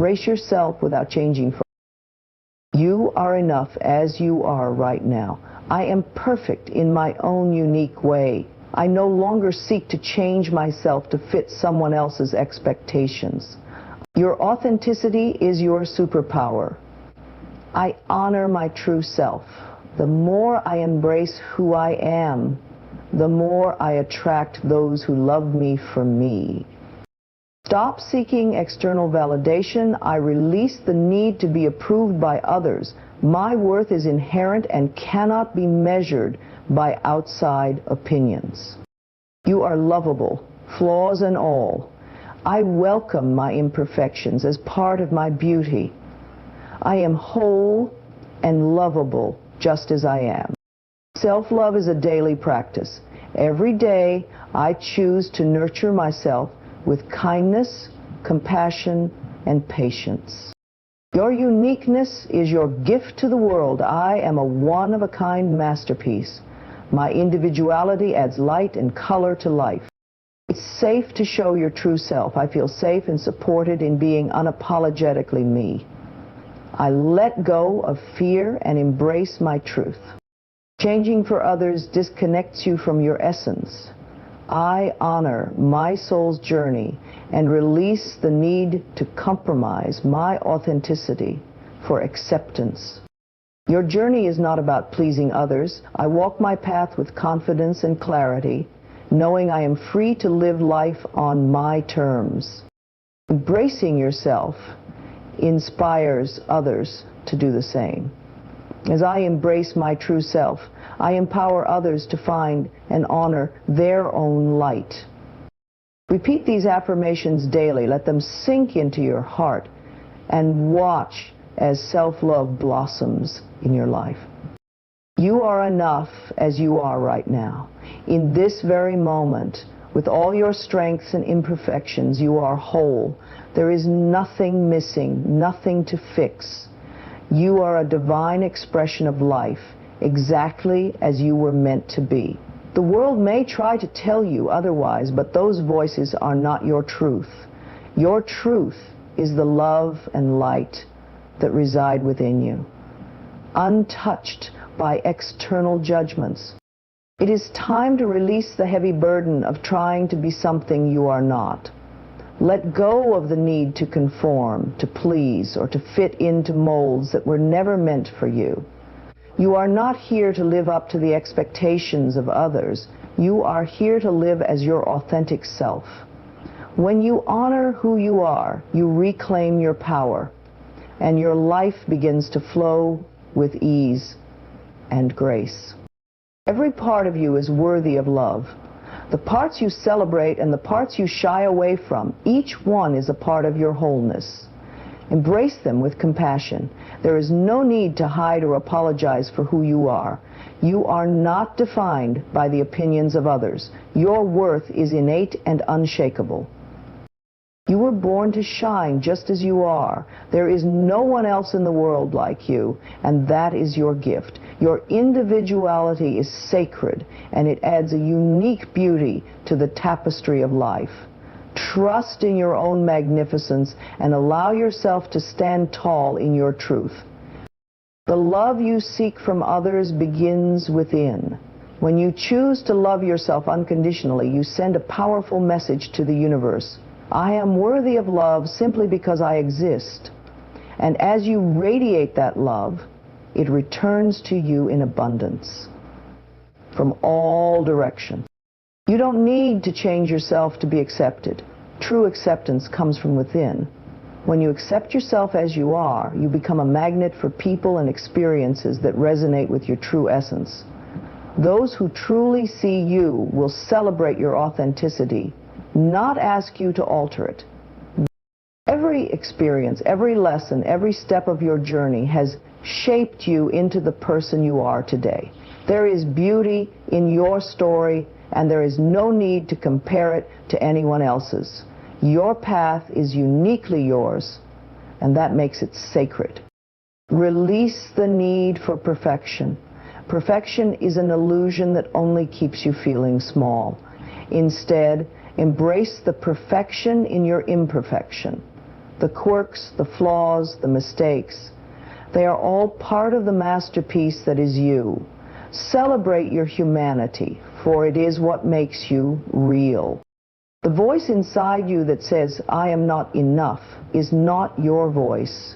Embrace yourself without changing for you are enough as you are right now. I am perfect in my own unique way. I no longer seek to change myself to fit someone else's expectations. Your authenticity is your superpower. I honor my true self. The more I embrace who I am, the more I attract those who love me for me. Stop seeking external validation. I release the need to be approved by others. My worth is inherent and cannot be measured by outside opinions. You are lovable, flaws and all. I welcome my imperfections as part of my beauty. I am whole and lovable just as I am. Self-love is a daily practice. Every day I choose to nurture myself with kindness, compassion, and patience. Your uniqueness is your gift to the world. I am a one-of-a-kind masterpiece. My individuality adds light and color to life. It's safe to show your true self. I feel safe and supported in being unapologetically me. I let go of fear and embrace my truth. Changing for others disconnects you from your essence. I honor my soul's journey and release the need to compromise my authenticity for acceptance. Your journey is not about pleasing others. I walk my path with confidence and clarity, knowing I am free to live life on my terms. Embracing yourself inspires others to do the same. As I embrace my true self, I empower others to find and honor their own light. Repeat these affirmations daily. Let them sink into your heart and watch as self-love blossoms in your life. You are enough as you are right now. In this very moment, with all your strengths and imperfections, you are whole. There is nothing missing, nothing to fix. You are a divine expression of life, exactly as you were meant to be. The world may try to tell you otherwise, but those voices are not your truth. Your truth is the love and light that reside within you, untouched by external judgments. It is time to release the heavy burden of trying to be something you are not. Let go of the need to conform, to please, or to fit into molds that were never meant for you. You are not here to live up to the expectations of others. You are here to live as your authentic self. When you honor who you are, you reclaim your power, and your life begins to flow with ease and grace. Every part of you is worthy of love. The parts you celebrate and the parts you shy away from, each one is a part of your wholeness. Embrace them with compassion. There is no need to hide or apologize for who you are. You are not defined by the opinions of others. Your worth is innate and unshakable. You were born to shine just as you are. There is no one else in the world like you, and that is your gift. Your individuality is sacred, and it adds a unique beauty to the tapestry of life. Trust in your own magnificence and allow yourself to stand tall in your truth. The love you seek from others begins within. When you choose to love yourself unconditionally, you send a powerful message to the universe. I am worthy of love simply because I exist. And as you radiate that love, it returns to you in abundance from all directions. You don't need to change yourself to be accepted. True acceptance comes from within. When you accept yourself as you are, you become a magnet for people and experiences that resonate with your true essence. Those who truly see you will celebrate your authenticity, not ask you to alter it. Every experience, every lesson, every step of your journey has shaped you into the person you are today. There is beauty in your story, and there is no need to compare it to anyone else's. Your path is uniquely yours, and that makes it sacred. Release the need for perfection. Perfection is an illusion that only keeps you feeling small. Instead, embrace the perfection in your imperfection. the quirks, the flaws, the mistakes. They are all part of the masterpiece that is you. Celebrate your humanity, for it is what makes you real. The voice inside you that says, "I am not enough," is not your voice.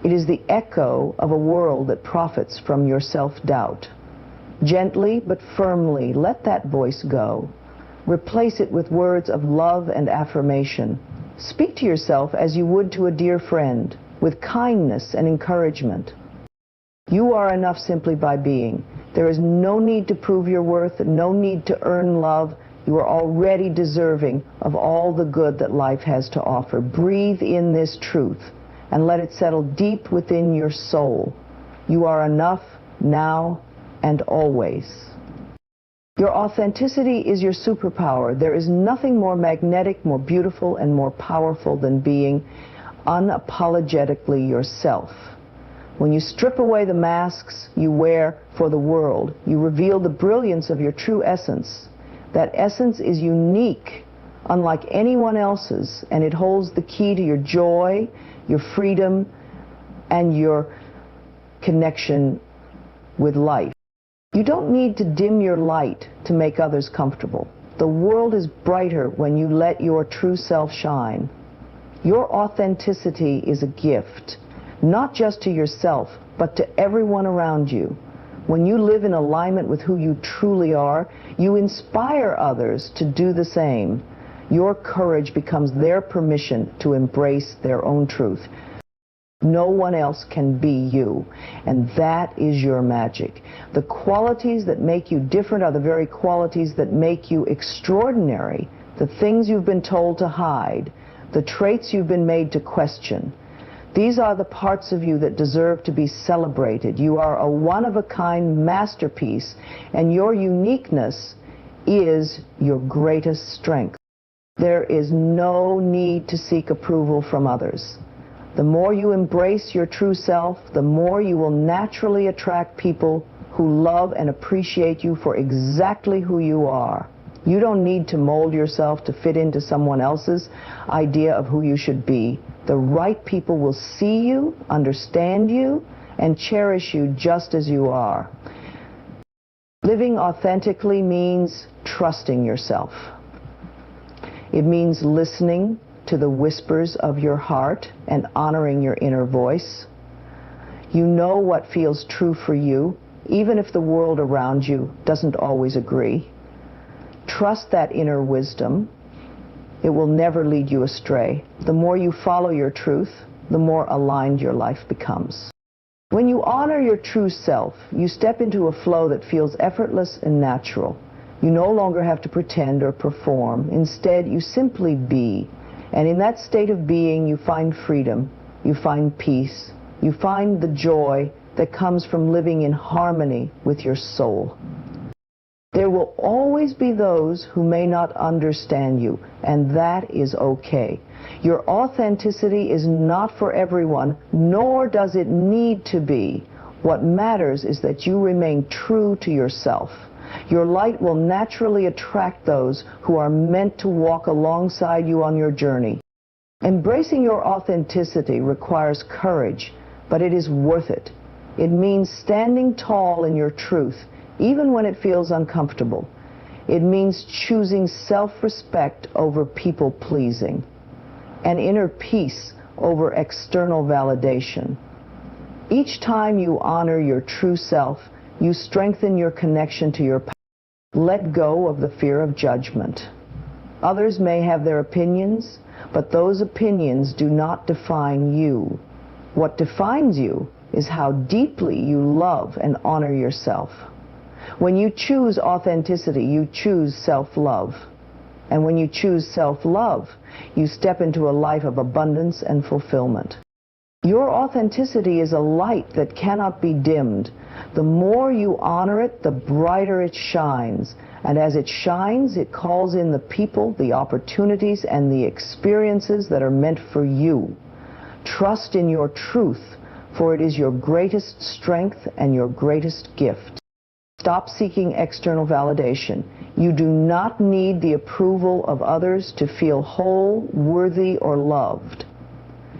It is the echo of a world that profits from your self-doubt. Gently but firmly let that voice go. Replace it with words of love and affirmation. Speak to yourself as you would to a dear friend, with kindness and encouragement. You are enough simply by being. There is no need to prove your worth, no need to earn love. You are already deserving of all the good that life has to offer. Breathe in this truth and let it settle deep within your soul. You are enough now and always. Your authenticity is your superpower. There is nothing more magnetic, more beautiful, and more powerful than being unapologetically yourself. When you strip away the masks you wear for the world, you reveal the brilliance of your true essence. That essence is unique, unlike anyone else's, and it holds the key to your joy, your freedom, and your connection with life. You don't need to dim your light to make others comfortable. The world is brighter when you let your true self shine. Your authenticity is a gift, not just to yourself, but to everyone around you. When you live in alignment with who you truly are, you inspire others to do the same. Your courage becomes their permission to embrace their own truth. No one else can be you, and that is your magic. The qualities that make you different are the very qualities that make you extraordinary. The things you've been told to hide, the traits you've been made to question. These are the parts of you that deserve to be celebrated. You are a one-of-a-kind masterpiece, and your uniqueness is your greatest strength. There is no need to seek approval from others. The more you embrace your true self, the more you will naturally attract people who love and appreciate you for exactly who you are. You don't need to mold yourself to fit into someone else's idea of who you should be. The right people will see you, understand you, and cherish you just as you are. Living authentically means trusting yourself. It means listening to the whispers of your heart and honoring your inner voice. You know what feels true for you, even if the world around you doesn't always agree. Trust that inner wisdom. It will never lead you astray. The more you follow your truth, the more aligned your life becomes. When you honor your true self, you step into a flow that feels effortless and natural. You no longer have to pretend or perform. Instead, you simply be. And in that state of being, you find freedom, you find peace, you find the joy that comes from living in harmony with your soul. There will always be those who may not understand you, and that is okay. Your authenticity is not for everyone, nor does it need to be. What matters is that you remain true to yourself. Your light will naturally attract those who are meant to walk alongside you on your journey. Embracing your authenticity requires courage, but it is worth it. It means standing tall in your truth, even when it feels uncomfortable. It means choosing self-respect over people-pleasing, and inner peace over external validation. Each time you honor your true self, you strengthen your connection to your power. Let go of the fear of judgment. Others may have their opinions, but those opinions do not define you. What defines you is how deeply you love and honor yourself. When you choose authenticity, you choose self-love. And when you choose self-love, you step into a life of abundance and fulfillment. Your authenticity is a light that cannot be dimmed. The more you honor it, the brighter it shines. And as it shines, it calls in the people, the opportunities, and the experiences that are meant for you. Trust in your truth, for it is your greatest strength and your greatest gift. Stop seeking external validation. You do not need the approval of others to feel whole, worthy, or loved.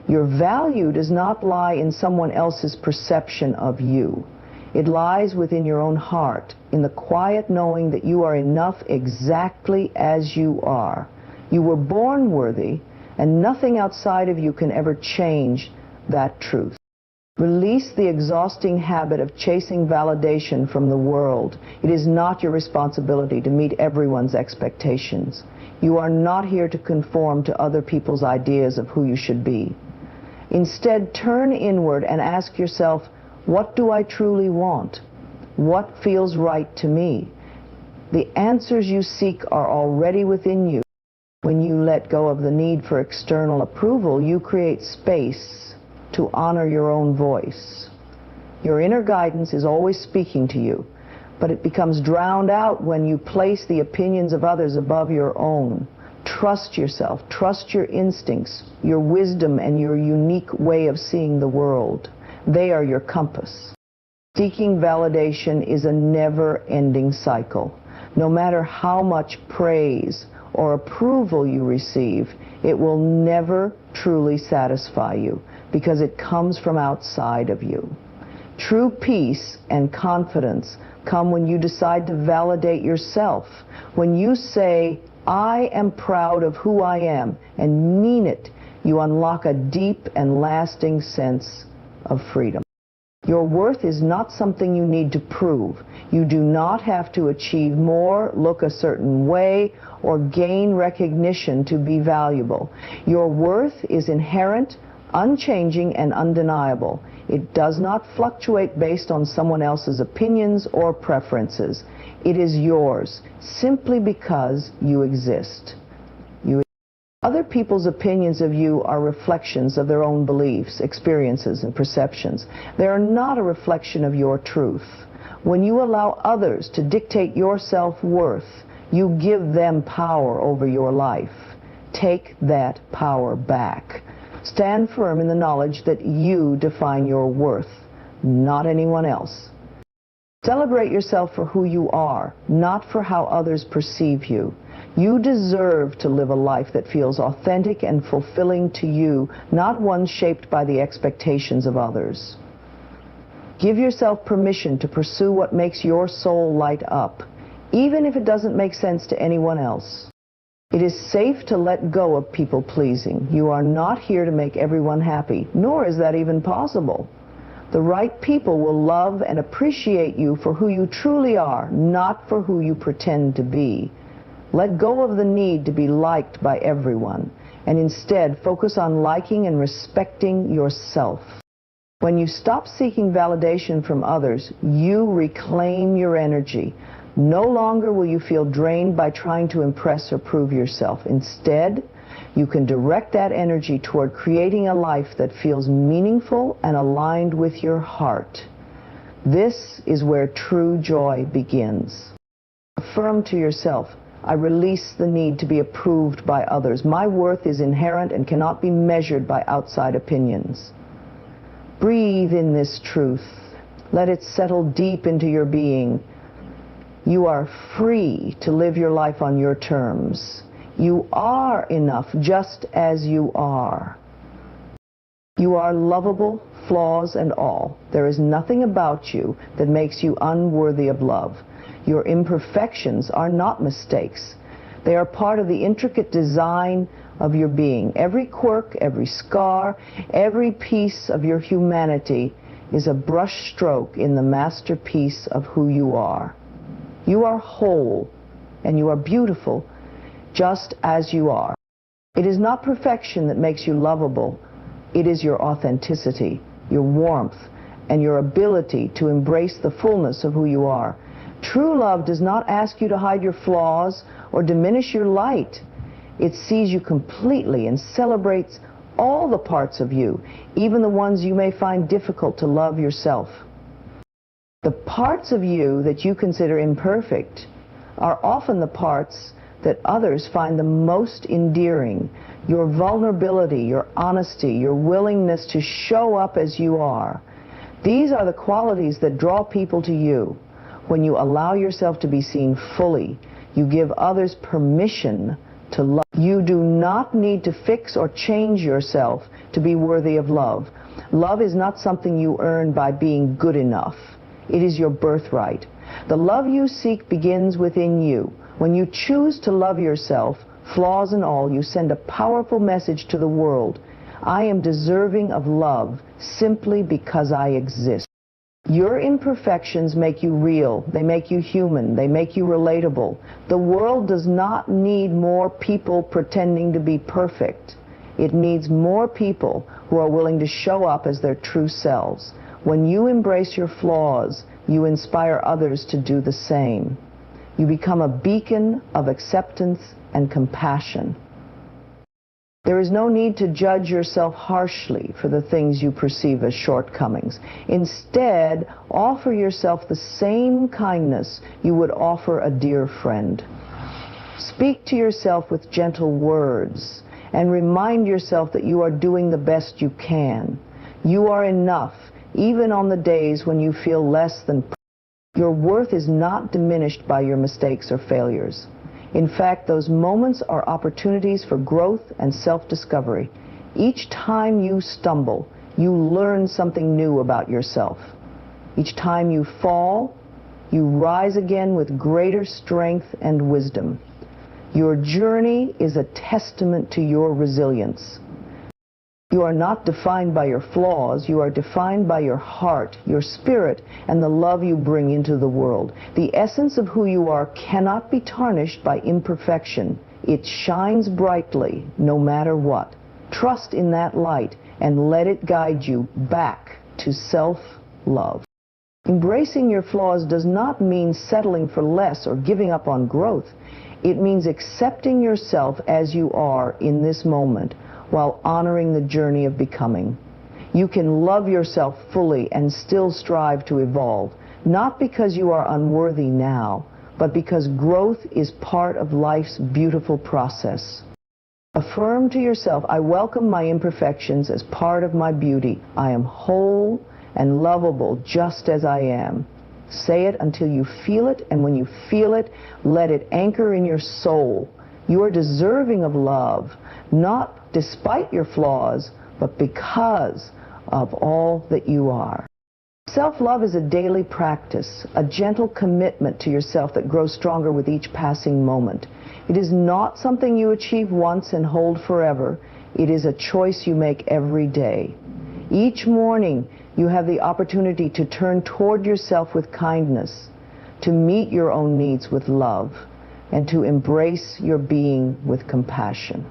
Your value does not lie in someone else's perception of you. It lies within your own heart, in the quiet knowing that you are enough exactly as you are. You were born worthy, and nothing outside of you can ever change that truth. Release the exhausting habit of chasing validation from the world. It is not your responsibility to meet everyone's expectations. You are not here to conform to other people's ideas of who you should be. Instead, turn inward and ask yourself, what do I truly want? What feels right to me? The answers you seek are already within you. When you let go of the need for external approval, you create space to honor your own voice. Your inner guidance is always speaking to you, but it becomes drowned out when you place the opinions of others above your own. Trust yourself, trust your instincts, your wisdom, and your unique way of seeing the world. They are your compass. Seeking validation is a never-ending cycle. No matter how much praise or approval you receive, it will never truly satisfy you because it comes from outside of you. True peace and confidence come when you decide to validate yourself. When you say, I am proud of who I am, and mean it, you unlock a deep and lasting sense of freedom. Your worth is not something you need to prove. You do not have to achieve more, look a certain way, or gain recognition to be valuable. Your worth is inherent, unchanging, and undeniable. It does not fluctuate based on someone else's opinions or preferences. It is yours simply because you exist. Other people's opinions of you are reflections of their own beliefs, experiences, and perceptions. They are not a reflection of your truth. When you allow others to dictate your self-worth, you give them power over your life. Take that power back. Stand firm in the knowledge that you define your worth, not anyone else. Celebrate yourself for who you are, not for how others perceive you. You deserve to live a life that feels authentic and fulfilling to you, not one shaped by the expectations of others. Give yourself permission to pursue what makes your soul light up, even if it doesn't make sense to anyone else. It is safe to let go of people-pleasing. You are not here to make everyone happy, nor is that even possible. The right people will love and appreciate you for who you truly are, not for who you pretend to be. Let go of the need to be liked by everyone, and instead focus on liking and respecting yourself. When you stop seeking validation from others, you reclaim your energy. No longer will you feel drained by trying to impress or prove yourself. Instead, you can direct that energy toward creating a life that feels meaningful and aligned with your heart. This is where true joy begins. Affirm to yourself, I release the need to be approved by others. My worth is inherent and cannot be measured by outside opinions. Breathe in this truth. Let it settle deep into your being. You are free to live your life on your terms. You are enough just as you are. You are lovable, flaws and all. There is nothing about you that makes you unworthy of love. Your imperfections are not mistakes. They are part of the intricate design of your being. Every quirk, every scar, every piece of your humanity is a brush stroke in the masterpiece of who you are. You are whole and you are beautiful just as you are. It is not perfection that makes you lovable. It is your authenticity, your warmth, and your ability to embrace the fullness of who you are. True love does not ask you to hide your flaws or diminish your light. It sees you completely and celebrates all the parts of you, even the ones you may find difficult to love yourself. The parts of you that you consider imperfect are often the parts that others find the most endearing. Your vulnerability, your honesty, your willingness to show up as you are. These are the qualities that draw people to you. When you allow yourself to be seen fully, you give others permission to love. You do not need to fix or change yourself to be worthy of love. Love is not something you earn by being good enough. It is your birthright. The love you seek begins within you. When you choose to love yourself, flaws and all, you send a powerful message to the world. I am deserving of love simply because I exist. Your imperfections make you real. They make you human. They make you relatable. The world does not need more people pretending to be perfect. It needs more people who are willing to show up as their true selves. When you embrace your flaws, you inspire others to do the same. You become a beacon of acceptance and compassion. There is no need to judge yourself harshly for the things you perceive as shortcomings. Instead, offer yourself the same kindness you would offer a dear friend. Speak to yourself with gentle words and remind yourself that you are doing the best you can. You are enough, even on the days when you feel less than perfect. Your worth is not diminished by your mistakes or failures. In fact, those moments are opportunities for growth and self-discovery. Each time you stumble, you learn something new about yourself. Each time you fall, you rise again with greater strength and wisdom. Your journey is a testament to your resilience. You are not defined by your flaws. You are defined by your heart, your spirit, and the love you bring into the world. The essence of who you are cannot be tarnished by imperfection. It shines brightly no matter what. Trust in that light and let it guide you back to self-love. Embracing your flaws does not mean settling for less or giving up on growth. It means accepting yourself as you are in this moment, while honoring the journey of becoming. You can love yourself fully and still strive to evolve, not because you are unworthy now, but because growth is part of life's beautiful process. Affirm to yourself, I welcome my imperfections as part of my beauty. I am whole and lovable just as I am. Say it until you feel it, and when you feel it, let it anchor in your soul. You are deserving of love, not despite your flaws, but because of all that you are. Self-love is a daily practice, a gentle commitment to yourself that grows stronger with each passing moment. It is not something you achieve once and hold forever. It is a choice you make every day. Each morning, you have the opportunity to turn toward yourself with kindness, to meet your own needs with love, and to embrace your being with compassion.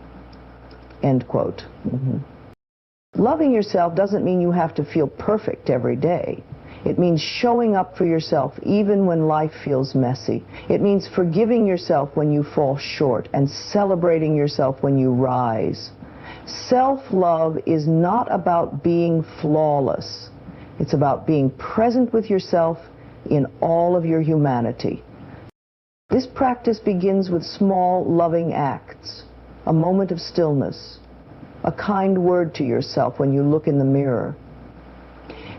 End quote. Loving yourself doesn't mean you have to feel perfect every day. It means showing up for yourself even when life feels messy. It means forgiving yourself when you fall short and celebrating yourself when you rise. Self-love is not about being flawless. It's about being present with yourself in all of your humanity. This practice begins with small, loving acts. A moment of stillness, a kind word to yourself when you look in the mirror,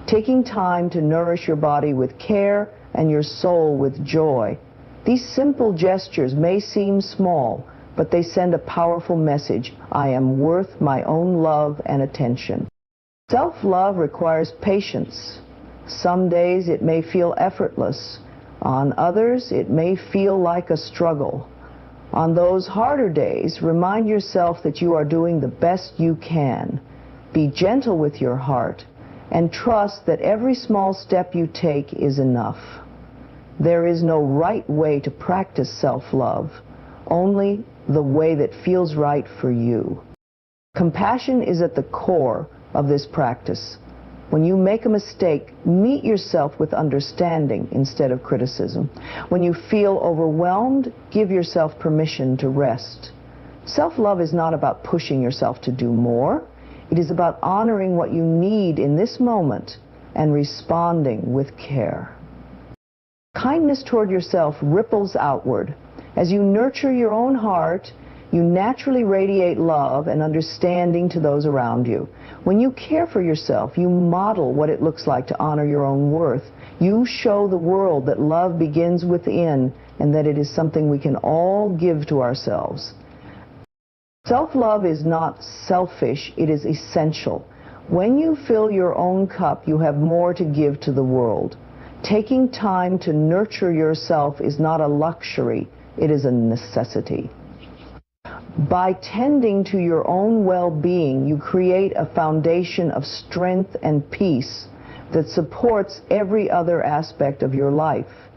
taking time to nourish your body with care and your soul with joy. These simple gestures may seem small, but they send a powerful message. I am worth my own love and attention. Self-love requires patience. Some days it may feel effortless. On others, it may feel like a struggle. On those harder days, remind yourself that you are doing the best you can. Be gentle with your heart and trust that every small step you take is enough. There is no right way to practice self-love, only the way that feels right for you. Compassion is at the core of this practice. When you make a mistake, meet yourself with understanding instead of criticism. When you feel overwhelmed, give yourself permission to rest. Self-love is not about pushing yourself to do more. It is about honoring what you need in this moment and responding with care. Kindness toward yourself ripples outward. As you nurture your own heart, you naturally radiate love and understanding to those around you. When you care for yourself, you model what it looks like to honor your own worth. You show the world that love begins within and that it is something we can all give to ourselves. Self-love is not selfish, it is essential. When you fill your own cup, you have more to give to the world. Taking time to nurture yourself is not a luxury, it is a necessity. By tending to your own well-being, you create a foundation of strength and peace that supports every other aspect of your life.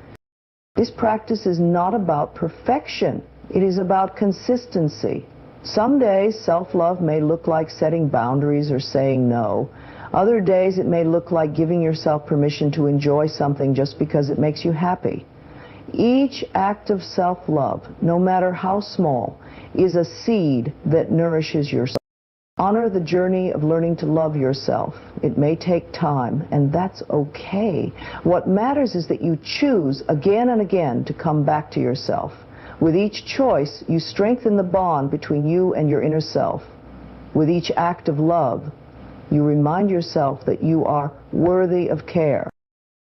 This practice is not about perfection, it is about consistency. Some days, self-love may look like setting boundaries or saying no. Other days, it may look like giving yourself permission to enjoy something just because it makes you happy. Each act of self-love, no matter how small, is a seed that nourishes your soul. Honor the journey of learning to love yourself. It may take time, and that's okay. What matters is that you choose again and again to come back to yourself. With each choice, you strengthen the bond between you and your inner self. With each act of love, you remind yourself that you are worthy of care.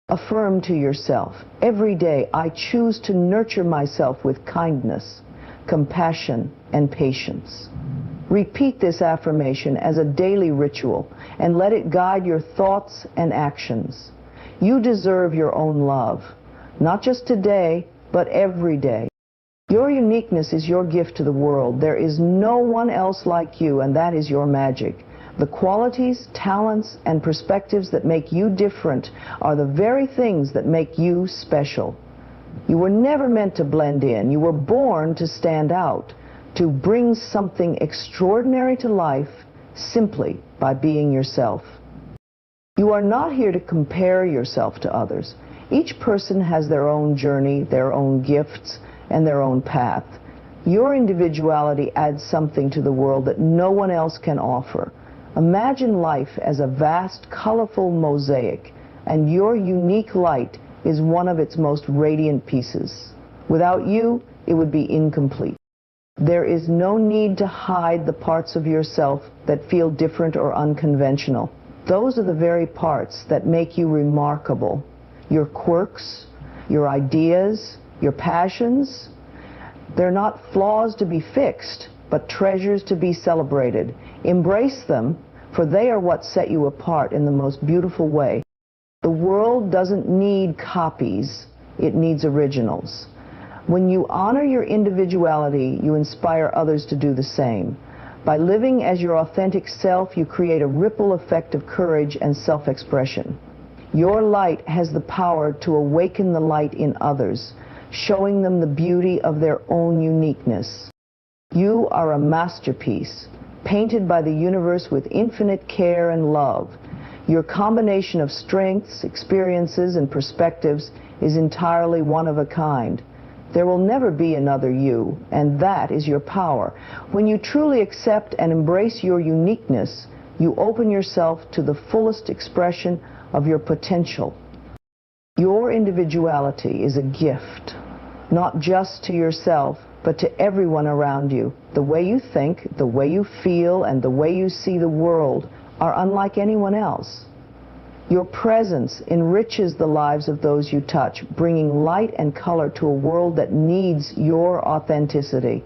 Affirm to yourself, every day I choose to nurture myself with kindness, compassion, and patience. Repeat this affirmation as a daily ritual and let it guide your thoughts and actions. You deserve your own love, not just today, but every day. Your uniqueness is your gift to the world. There is no one else like you, and that is your magic. The qualities, talents, and perspectives that make you different are the very things that make you special. You were never meant to blend in. You were born to stand out, to bring something extraordinary to life simply by being yourself. You are not here to compare yourself to others. Each person has their own journey, their own gifts, and their own path. Your individuality adds something to the world that no one else can offer. Imagine life as a vast, colorful mosaic, and your unique light is one of its most radiant pieces. Without you, it would be incomplete. There is no need to hide the parts of yourself that feel different or unconventional. Those are the very parts that make you remarkable. Your quirks, your ideas, your passions, they're not flaws to be fixed, but treasures to be celebrated. Embrace them, for they are what set you apart in the most beautiful way. The world doesn't need copies, it needs originals. When you honor your individuality, you inspire others to do the same. By living as your authentic self, you create a ripple effect of courage and self-expression. Your light has the power to awaken the light in others, showing them the beauty of their own uniqueness. You are a masterpiece, painted by the universe with infinite care and love. Your combination of strengths, experiences, and perspectives is entirely one of a kind. There will never be another you, and that is your power. When you truly accept and embrace your uniqueness, you open yourself to the fullest expression of your potential. Your individuality is a gift, not just to yourself, but to everyone around you. The way you think, the way you feel, and the way you see the world are unlike anyone else. Your presence enriches the lives of those you touch, bringing light and color to a world that needs your authenticity.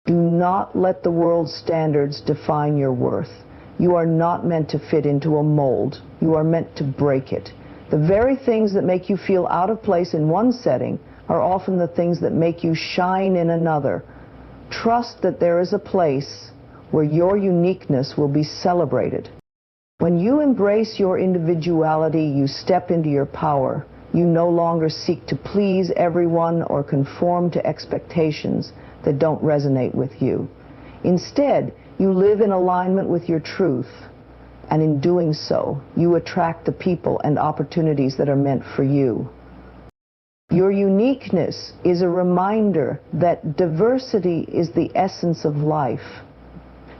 Do not let the world's standards define your worth. You are not meant to fit into a mold. You are meant to break it. The very things that make you feel out of place in one setting are often the things that make you shine in another. Trust that there is a place where your uniqueness will be celebrated. When you embrace your individuality, you step into your power. You no longer seek to please everyone or conform to expectations that don't resonate with you. Instead, you live in alignment with your truth, and in doing so, you attract the people and opportunities that are meant for you. Your uniqueness is a reminder that diversity is the essence of life.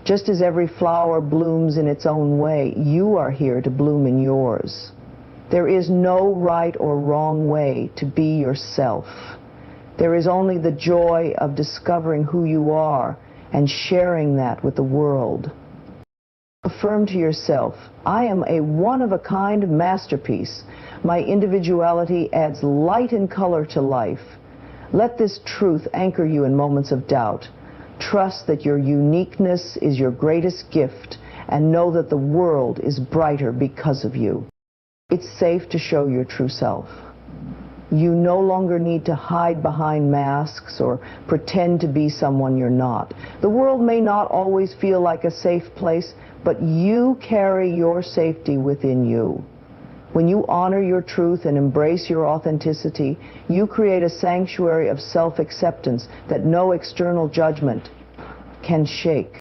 Just as every flower blooms in its own way, you are here to bloom in yours. There is no right or wrong way to be yourself. There is only the joy of discovering who you are and sharing that with the world. Affirm to yourself, I am a one-of-a-kind masterpiece. My individuality adds light and color to life. Let this truth anchor you in moments of doubt. Trust that your uniqueness is your greatest gift and know that the world is brighter because of you. It's safe to show your true self. You no longer need to hide behind masks or pretend to be someone you're not. The world may not always feel like a safe place, but you carry your safety within you. When you honor your truth and embrace your authenticity, you create a sanctuary of self-acceptance that no external judgment can shake.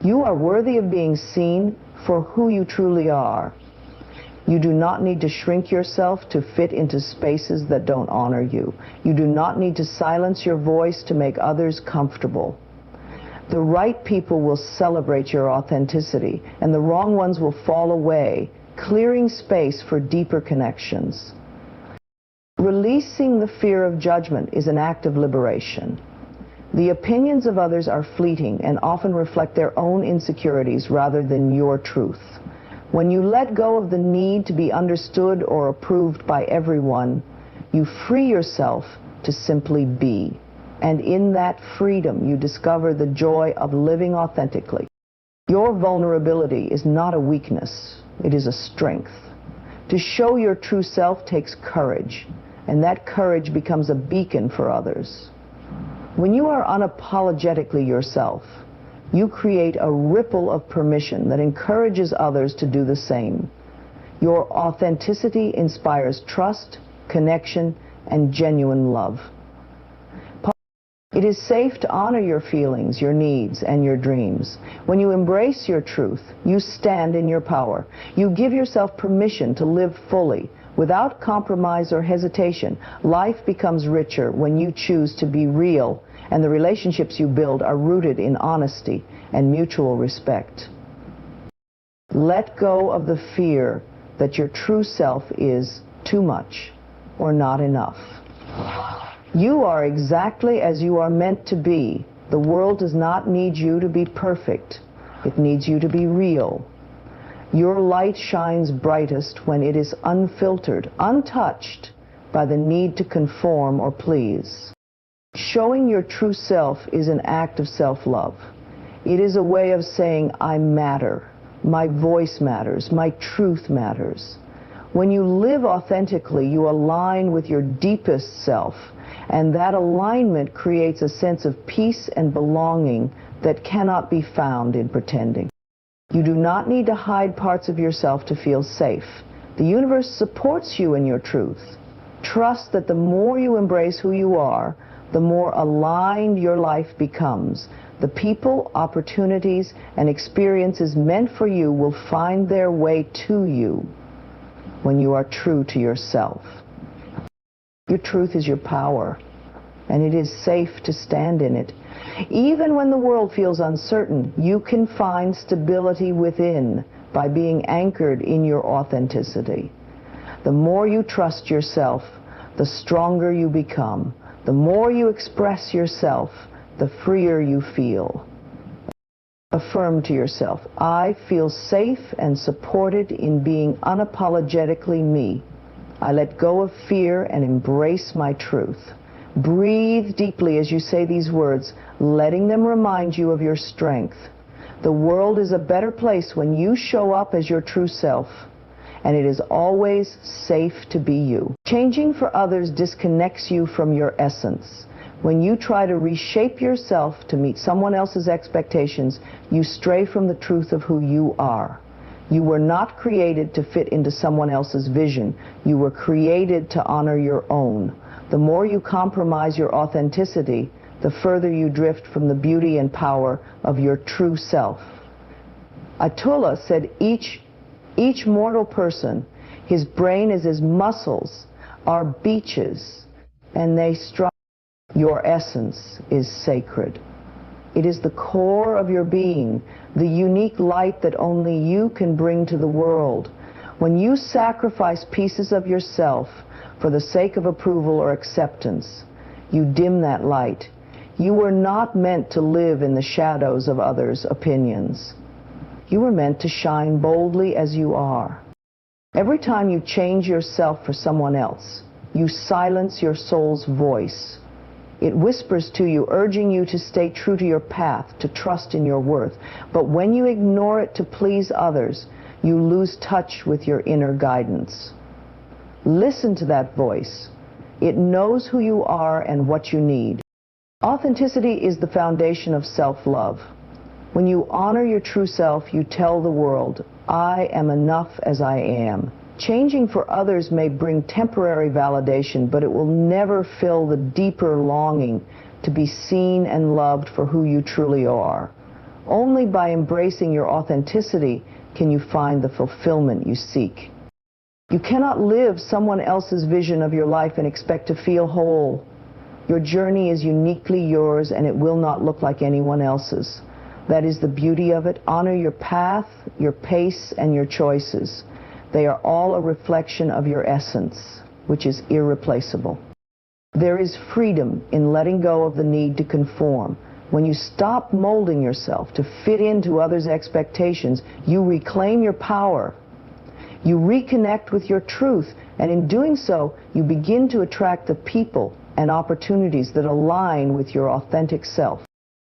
You are worthy of being seen for who you truly are. You do not need to shrink yourself to fit into spaces that don't honor you. You do not need to silence your voice to make others comfortable. The right people will celebrate your authenticity, and the wrong ones will fall away, clearing space for deeper connections. Releasing the fear of judgment is an act of liberation. The opinions of others are fleeting and often reflect their own insecurities rather than your truth. When you let go of the need to be understood or approved by everyone, you free yourself to simply be. And in that freedom, you discover the joy of living authentically. Your vulnerability is not a weakness, it is a strength. To show your true self takes courage, and that courage becomes a beacon for others. When you are unapologetically yourself, you create a ripple of permission that encourages others to do the same. Your authenticity inspires trust, connection, and genuine love. It is safe to honor your feelings, your needs, and your dreams. When you embrace your truth, you stand in your power. You give yourself permission to live fully, without compromise or hesitation. Life becomes richer when you choose to be real, and the relationships you build are rooted in honesty and mutual respect. Let go of the fear that your true self is too much or not enough. You are exactly as you are meant to be. The world does not need you to be perfect. It needs you to be real. Your light shines brightest when it is unfiltered, untouched by the need to conform or please. Showing your true self is an act of self-love. It is a way of saying, I matter, my voice matters, my truth matters. When you live authentically, you align with your deepest self, and that alignment creates a sense of peace and belonging that cannot be found in pretending. You do not need to hide parts of yourself to feel safe. The universe supports you in your truth. Trust that the more you embrace who you are, the more aligned your life becomes. The people, opportunities, and experiences meant for you will find their way to you when you are true to yourself. Your truth is your power, and it is safe to stand in it. Even when the world feels uncertain, you can find stability within by being anchored in your authenticity. The more you trust yourself, the stronger you become. The more you express yourself, the freer you feel. Affirm to yourself, I feel safe and supported in being unapologetically me. I let go of fear and embrace my truth. Breathe deeply as you say these words, letting them remind you of your strength. The world is a better place when you show up as your true self, and it is always safe to be you. Changing for others disconnects you from your essence. When you try to reshape yourself to meet someone else's expectations, you stray from the truth of who you are. You were not created to fit into someone else's vision. You were created to honor your own. The more you compromise your authenticity, the further you drift from the beauty and power of your true self. Atullah said, each mortal person, his brain is his muscles, are beaches, and they strike. Your essence is sacred. It is the core of your being, the unique light that only you can bring to the world. When you sacrifice pieces of yourself for the sake of approval or acceptance, you dim that light. You were not meant to live in the shadows of others' opinions. You were meant to shine boldly as you are. Every time you change yourself for someone else, you silence your soul's voice. It whispers to you, urging you to stay true to your path, to trust in your worth. But when you ignore it to please others, you lose touch with your inner guidance. Listen to that voice. It knows who you are and what you need. Authenticity is the foundation of self-love. When you honor your true self, you tell the world, I am enough as I am. Changing for others may bring temporary validation, but it will never fill the deeper longing to be seen and loved for who you truly are. Only by embracing your authenticity can you find the fulfillment you seek. You cannot live someone else's vision of your life and expect to feel whole. Your journey is uniquely yours, and it will not look like anyone else's. That is the beauty of it. Honor your path, your pace, and your choices. They are all a reflection of your essence, which is irreplaceable. There is freedom in letting go of the need to conform. When you stop molding yourself to fit into others' expectations, you reclaim your power. You reconnect with your truth, and in doing so, you begin to attract the people and opportunities that align with your authentic self.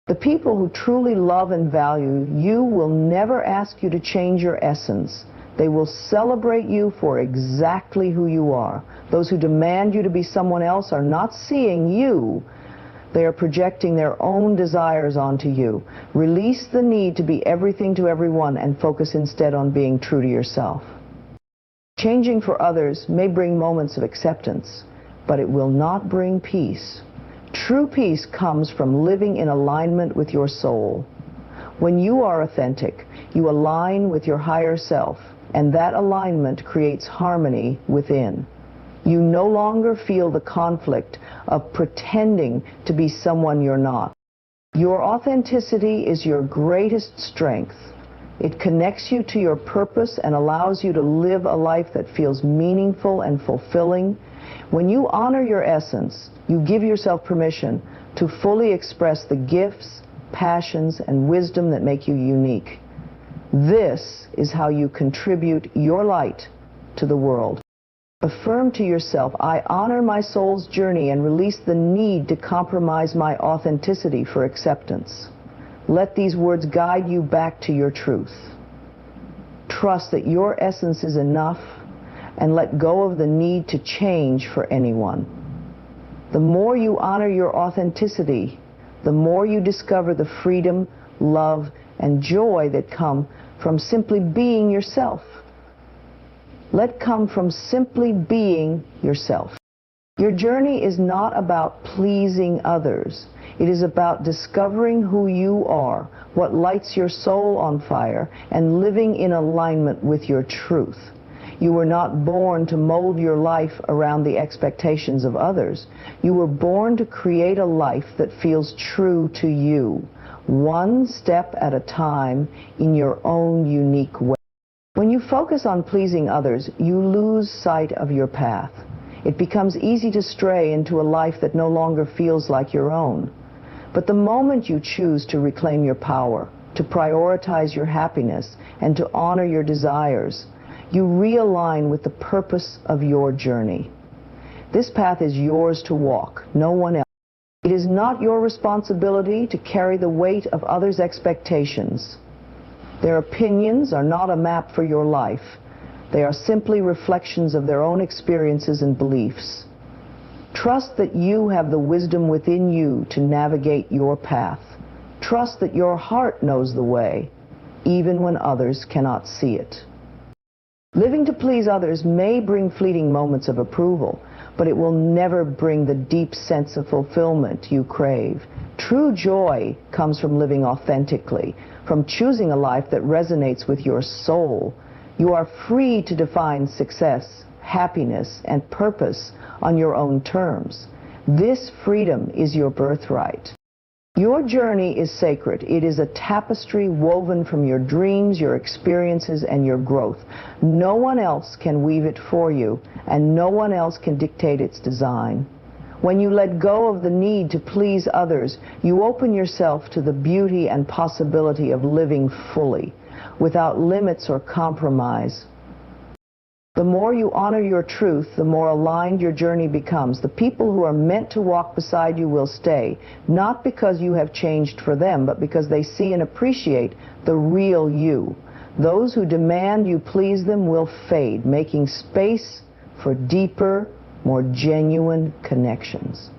The people who truly love and value you will never ask you to change your essence. They will celebrate you for exactly who you are. Those who demand you to be someone else are not seeing you. They are projecting their own desires onto you. Release the need to be everything to everyone and focus instead on being true to yourself. Changing for others may bring moments of acceptance, but it will not bring peace. True peace comes from living in alignment with your soul. When you are authentic, you align with your higher self, and that alignment creates harmony within. You no longer feel the conflict of pretending to be someone you're not. Your authenticity is your greatest strength. It connects you to your purpose and allows you to live a life that feels meaningful and fulfilling. When you honor your essence, you give yourself permission to fully express the gifts, passions, and wisdom that make you unique. This is how you contribute your light to the world. Affirm to yourself, I honor my soul's journey and release the need to compromise my authenticity for acceptance. Let these words guide you back to your truth. Trust that your essence is enough and let go of the need to change for anyone. The more you honor your authenticity, the more you discover the freedom, love, and joy that come from simply being yourself. Let come from simply being yourself. Your journey is not about pleasing others. It is about discovering who you are, what lights your soul on fire, and living in alignment with your truth. You were not born to mold your life around the expectations of others. You were born to create a life that feels true to you, one step at a time in your own unique way. When you focus on pleasing others, you lose sight of your path. It becomes easy to stray into a life that no longer feels like your own. But the moment you choose to reclaim your power, to prioritize your happiness, and to honor your desires, you realign with the purpose of your journey. This path is yours to walk, no one else. It is not your responsibility to carry the weight of others' expectations. Their opinions are not a map for your life. They are simply reflections of their own experiences and beliefs. Trust that you have the wisdom within you to navigate your path. Trust that your heart knows the way, even when others cannot see it. Living to please others may bring fleeting moments of approval, but it will never bring the deep sense of fulfillment you crave. True joy comes from living authentically, from choosing a life that resonates with your soul. You are free to define success, happiness, and purpose on your own terms. This freedom is your birthright. Your journey is sacred. It is a tapestry woven from your dreams, your experiences, and your growth. No one else can weave it for you, and no one else can dictate its design. When you let go of the need to please others, you open yourself to the beauty and possibility of living fully, without limits or compromise. The more you honor your truth, the more aligned your journey becomes. The people who are meant to walk beside you will stay, not because you have changed for them, but because they see and appreciate the real you. Those who demand you please them will fade, making space for deeper, more genuine connections.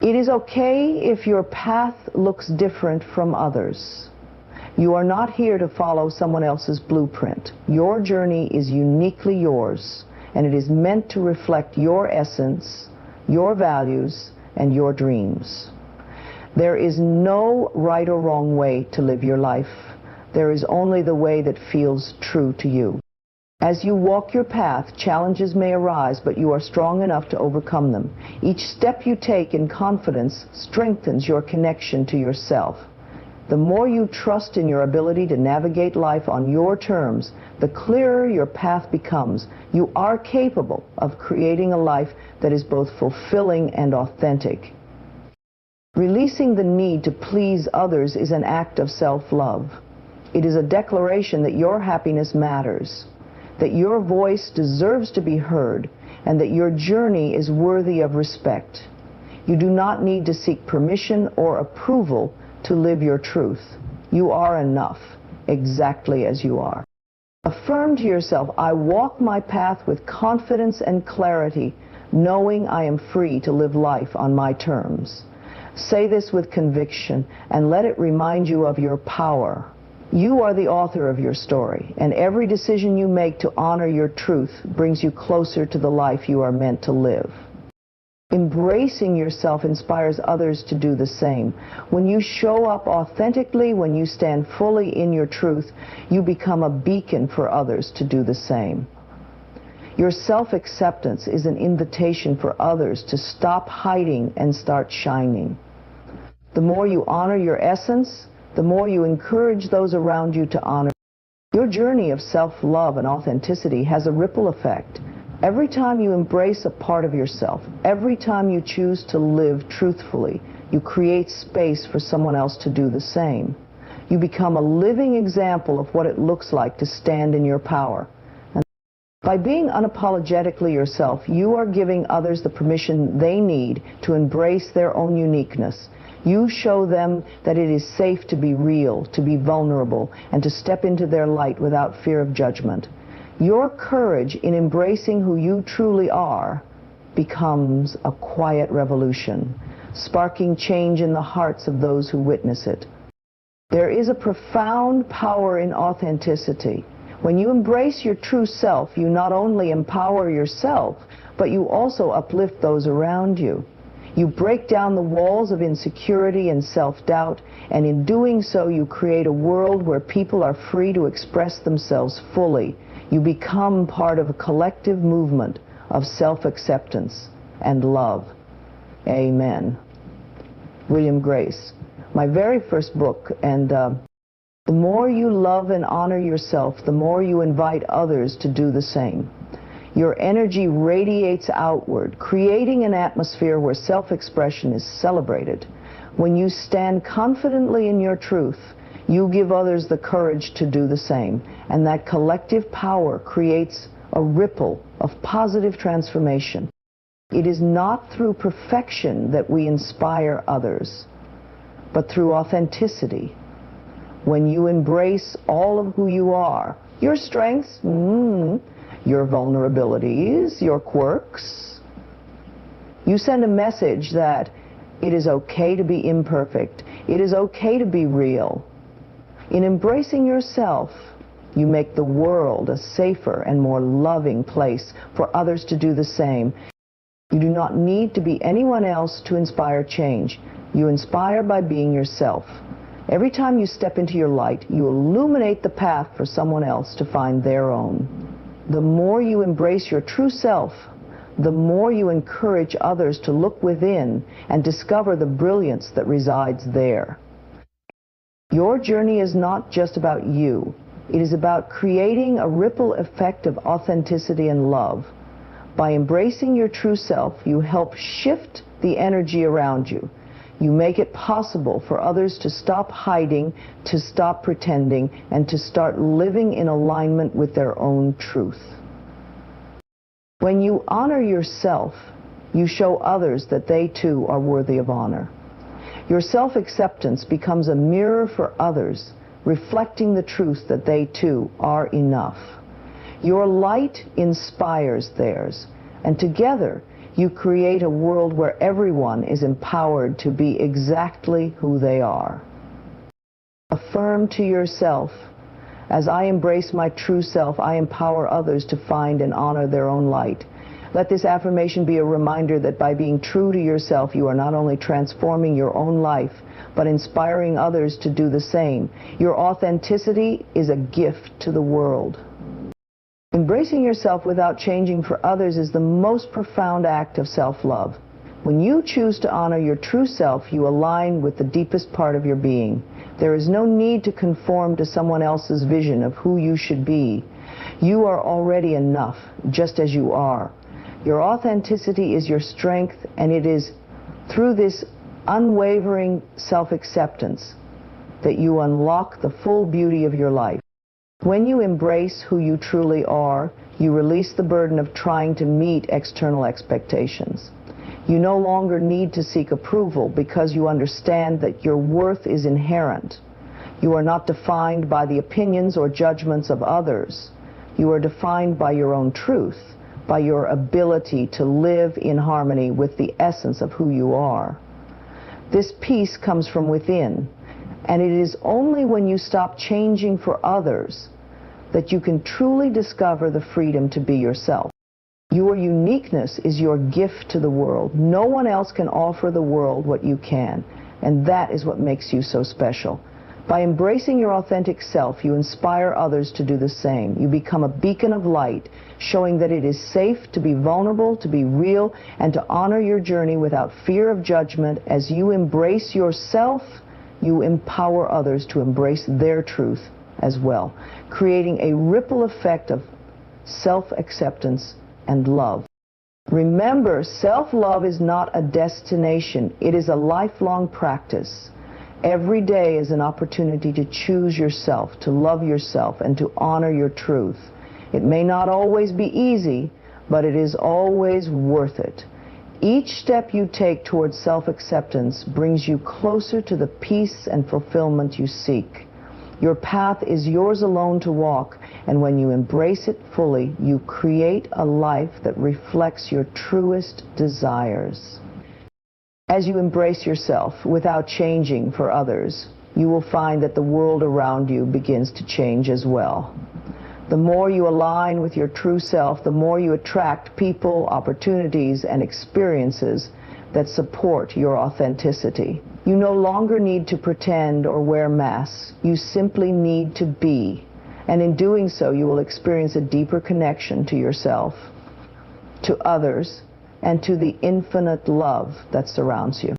It is okay if your path looks different from others. You are not here to follow someone else's blueprint. Your journey is uniquely yours, and it is meant to reflect your essence, your values, and your dreams. There is no right or wrong way to live your life. There is only the way that feels true to you. As you walk your path, challenges may arise, but you are strong enough to overcome them. Each step you take in confidence strengthens your connection to yourself. The more you trust in your ability to navigate life on your terms, the clearer your path becomes. You are capable of creating a life that is both fulfilling and authentic. Releasing the need to please others is an act of self-love. It is a declaration that your happiness matters, that your voice deserves to be heard, and that your journey is worthy of respect. You do not need to seek permission or approval to live your truth. You are enough, exactly as you are. Affirm to yourself, I walk my path with confidence and clarity, knowing I am free to live life on my terms. Say this with conviction, and let it remind you of your power. You are the author of your story, and every decision you make to honor your truth brings you closer to the life you are meant to live. Embracing yourself inspires others to do the same. When you show up authentically, when you stand fully in your truth, you become a beacon for others to do the same. Your self-acceptance is an invitation for others to stop hiding and start shining. The more you honor your essence, the more you encourage those around you to honor. Your journey of self-love and authenticity has a ripple effect. Every time you embrace a part of yourself, every time you choose to live truthfully, you create space for someone else to do the same. You become a living example of what it looks like to stand in your power. And by being unapologetically yourself, you are giving others the permission they need to embrace their own uniqueness. You show them that it is safe to be real, to be vulnerable, and to step into their light without fear of judgment. Your courage in embracing who you truly are becomes a quiet revolution, sparking change in the hearts of those who witness it. There is a profound power in authenticity. When you embrace your true self, you not only empower yourself, but you also uplift those around you. You break down the walls of insecurity and self-doubt, and in doing so, you create a world where people are free to express themselves fully. You become part of a collective movement of self-acceptance and love. Amen. William Grace. My very first book, and the more you love and honor yourself, the more you invite others to do the same. Your energy radiates outward, creating an atmosphere where self-expression is celebrated. When you stand confidently in your truth, you give others the courage to do the same, and that collective power creates a ripple of positive transformation. It is not through perfection that we inspire others, but through authenticity. When you embrace all of who you are, your strengths, your vulnerabilities, your quirks, you send a message that it is okay to be imperfect. It is okay to be real. In embracing yourself, you make the world a safer and more loving place for others to do the same. You do not need to be anyone else to inspire change. You inspire by being yourself. Every time you step into your light, you illuminate the path for someone else to find their own. The more you embrace your true self, the more you encourage others to look within and discover the brilliance that resides there. Your journey is not just about you. It is about creating a ripple effect of authenticity and love. By embracing your true self, you help shift the energy around you. You make it possible for others to stop hiding, to stop pretending, and to start living in alignment with their own truth. When you honor yourself, you show others that they too are worthy of honor. Your self-acceptance becomes a mirror for others, reflecting the truth that they too are enough. Your light inspires theirs, and together you create a world where everyone is empowered to be exactly who they are. Affirm to yourself, as I embrace my true self, I empower others to find and honor their own light. Let this affirmation be a reminder that by being true to yourself, you are not only transforming your own life, but inspiring others to do the same. Your authenticity is a gift to the world. Embracing yourself without changing for others is the most profound act of self-love. When you choose to honor your true self, you align with the deepest part of your being. There is no need to conform to someone else's vision of who you should be. You are already enough, just as you are. Your authenticity is your strength, and it is through this unwavering self-acceptance that you unlock the full beauty of your life. When you embrace who you truly are, you release the burden of trying to meet external expectations. You no longer need to seek approval because you understand that your worth is inherent. You are not defined by the opinions or judgments of others. You are defined by your own truth, by your ability to live in harmony with the essence of who you are. This peace comes from within, and it is only when you stop changing for others that you can truly discover the freedom to be yourself. Your uniqueness is your gift to the world. No one else can offer the world what you can, and that is what makes you so special. By embracing your authentic self, you inspire others to do the same. You become a beacon of light, showing that it is safe to be vulnerable, to be real, and to honor your journey without fear of judgment. As you embrace yourself, you empower others to embrace their truth as well, creating a ripple effect of self-acceptance and love. Remember, self-love is not a destination. It is a lifelong practice. Every day is an opportunity to choose yourself, to love yourself, and to honor your truth. It may not always be easy, but it is always worth it. Each step you take towards self-acceptance brings you closer to the peace and fulfillment you seek. Your path is yours alone to walk, and when you embrace it fully, you create a life that reflects your truest desires. As you embrace yourself without changing for others, you will find that the world around you begins to change as well. The more you align with your true self, the more you attract people, opportunities, and experiences that support your authenticity. You no longer need to pretend or wear masks. You simply need to be. And in doing so, you will experience a deeper connection to yourself, to others, and to the infinite love that surrounds you.